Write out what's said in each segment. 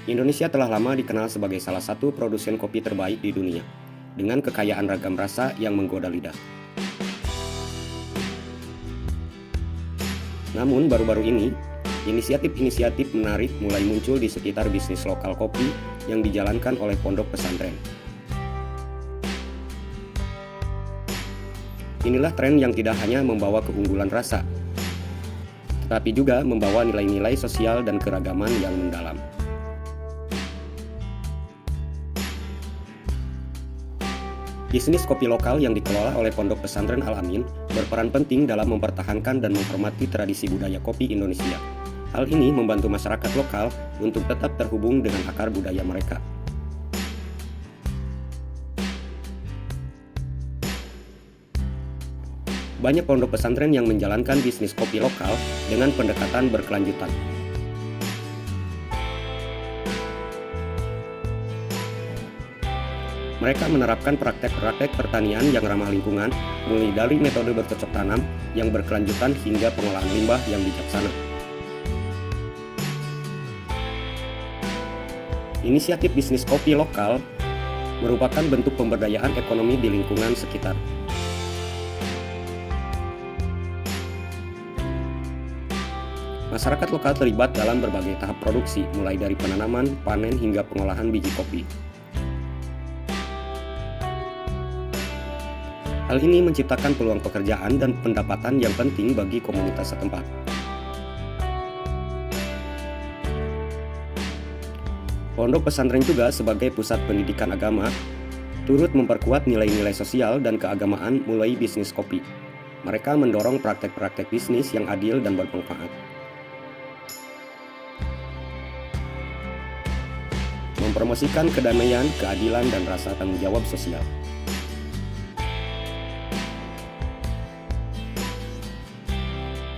Indonesia telah lama dikenal sebagai salah satu produsen kopi terbaik di dunia, dengan kekayaan ragam rasa yang menggoda lidah. Namun baru-baru ini, inisiatif-inisiatif menarik mulai muncul di sekitar bisnis lokal kopi yang dijalankan oleh pondok pesantren. Inilah tren yang tidak hanya membawa keunggulan rasa, tetapi juga membawa nilai-nilai sosial dan keragaman yang mendalam. Bisnis kopi lokal yang dikelola oleh Pondok Pesantren Al-Amin berperan penting dalam mempertahankan dan menghormati tradisi budaya kopi Indonesia. Hal ini membantu masyarakat lokal untuk tetap terhubung dengan akar budaya mereka. Banyak pondok pesantren yang menjalankan bisnis kopi lokal dengan pendekatan berkelanjutan. Mereka menerapkan praktek-praktek pertanian yang ramah lingkungan, mulai dari metode bercocok tanam yang berkelanjutan hingga pengolahan limbah yang bijaksana. Inisiatif bisnis kopi lokal merupakan bentuk pemberdayaan ekonomi di lingkungan sekitar. Masyarakat lokal terlibat dalam berbagai tahap produksi, mulai dari penanaman, panen, hingga pengolahan biji kopi. Hal ini menciptakan peluang pekerjaan dan pendapatan yang penting bagi komunitas setempat. Pondok pesantren juga sebagai pusat pendidikan agama, turut memperkuat nilai-nilai sosial dan keagamaan mulai bisnis kopi. Mereka mendorong praktek-praktek bisnis yang adil dan bermanfaat. Mempromosikan kedamaian, keadilan, dan rasa tanggung jawab sosial.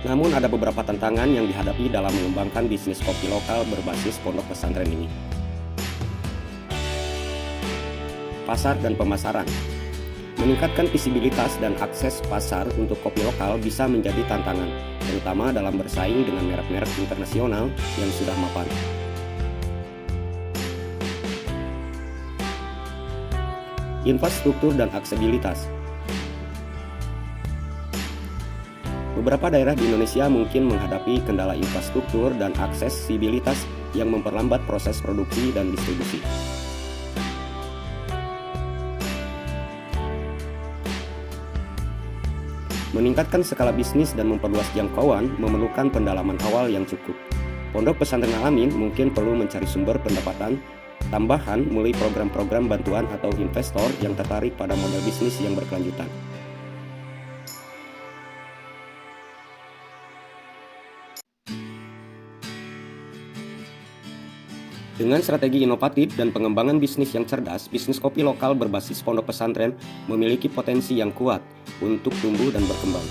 Namun ada beberapa tantangan yang dihadapi dalam mengembangkan bisnis kopi lokal berbasis pondok pesantren ini. Pasar dan pemasaran. Meningkatkan visibilitas dan akses pasar untuk kopi lokal bisa menjadi tantangan, terutama dalam bersaing dengan merek-merek internasional yang sudah mapan. Infrastruktur dan aksesibilitas. Beberapa daerah di Indonesia mungkin menghadapi kendala infrastruktur dan aksesibilitas yang memperlambat proses produksi dan distribusi. Meningkatkan skala bisnis dan memperluas jangkauan memerlukan pendalaman awal yang cukup. Pondok Pesantren Al-Amin mungkin perlu mencari sumber pendapatan tambahan mulai program-program bantuan atau investor yang tertarik pada model bisnis yang berkelanjutan. Dengan strategi inovatif dan pengembangan bisnis yang cerdas, bisnis kopi lokal berbasis pondok pesantren memiliki potensi yang kuat untuk tumbuh dan berkembang.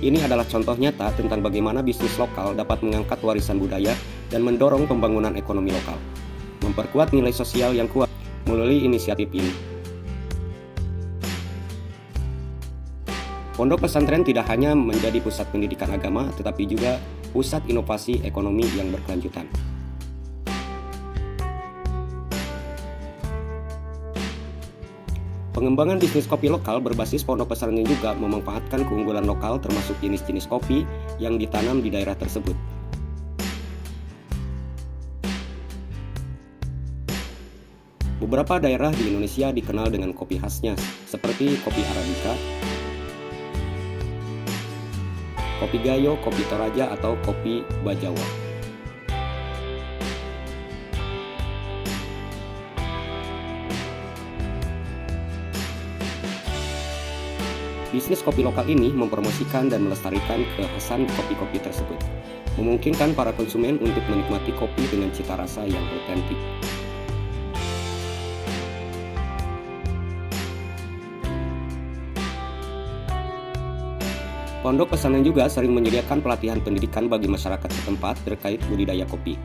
Ini adalah contoh nyata tentang bagaimana bisnis lokal dapat mengangkat warisan budaya dan mendorong pembangunan ekonomi lokal, memperkuat nilai sosial yang kuat melalui inisiatif ini. Pondok pesantren tidak hanya menjadi pusat pendidikan agama, tetapi juga pusat inovasi ekonomi yang berkelanjutan. Pengembangan bisnis kopi lokal berbasis pondok pesantren juga memanfaatkan keunggulan lokal termasuk jenis-jenis kopi yang ditanam di daerah tersebut. Beberapa daerah di Indonesia dikenal dengan kopi khasnya, seperti kopi Arabica, kopi Gayo, kopi Toraja, atau kopi Bajawa. Bisnis kopi lokal ini mempromosikan dan melestarikan kekhasan kopi-kopi tersebut, memungkinkan para konsumen untuk menikmati kopi dengan cita rasa yang otentik. Pondok pesantren juga sering menyediakan pelatihan pendidikan bagi masyarakat setempat terkait budidaya kopi.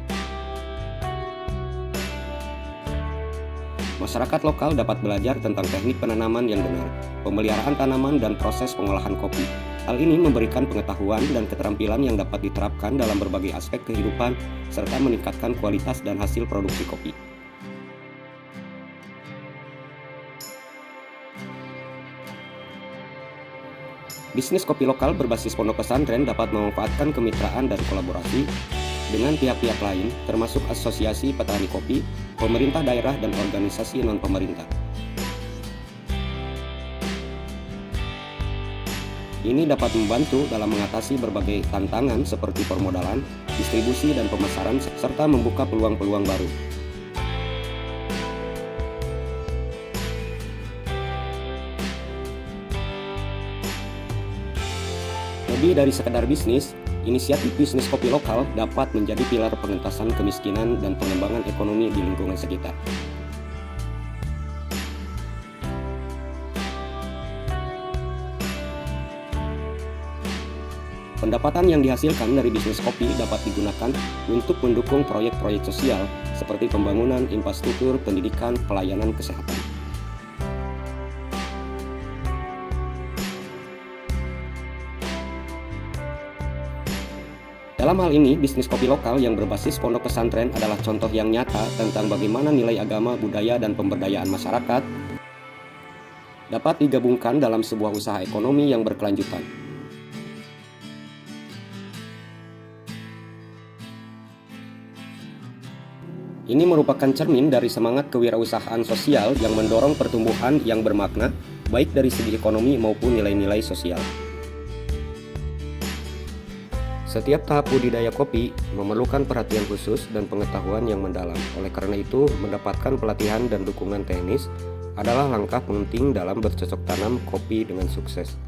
Masyarakat lokal dapat belajar tentang teknik penanaman yang benar, pemeliharaan tanaman, dan proses pengolahan kopi. Hal ini memberikan pengetahuan dan keterampilan yang dapat diterapkan dalam berbagai aspek kehidupan serta meningkatkan kualitas dan hasil produksi kopi. Bisnis kopi lokal berbasis pondok pesantren dapat memanfaatkan kemitraan dan kolaborasi dengan pihak-pihak lain, termasuk asosiasi petani kopi, pemerintah daerah, dan organisasi non-pemerintah. Ini dapat membantu dalam mengatasi berbagai tantangan seperti permodalan, distribusi, dan pemasaran, serta membuka peluang-peluang baru. Lebih dari sekedar bisnis, inisiatif bisnis kopi lokal dapat menjadi pilar pengentasan kemiskinan dan pengembangan ekonomi di lingkungan sekitar. Pendapatan yang dihasilkan dari bisnis kopi dapat digunakan untuk mendukung proyek-proyek sosial seperti pembangunan infrastruktur, pendidikan, pelayanan kesehatan. Dalam hal ini, bisnis kopi lokal yang berbasis pondok pesantren adalah contoh yang nyata tentang bagaimana nilai agama, budaya, dan pemberdayaan masyarakat dapat digabungkan dalam sebuah usaha ekonomi yang berkelanjutan. Ini merupakan cermin dari semangat kewirausahaan sosial yang mendorong pertumbuhan yang bermakna, baik dari segi ekonomi maupun nilai-nilai sosial. Setiap tahap budidaya kopi memerlukan perhatian khusus dan pengetahuan yang mendalam. Oleh karena itu, mendapatkan pelatihan dan dukungan teknis adalah langkah penting dalam bercocok tanam kopi dengan sukses.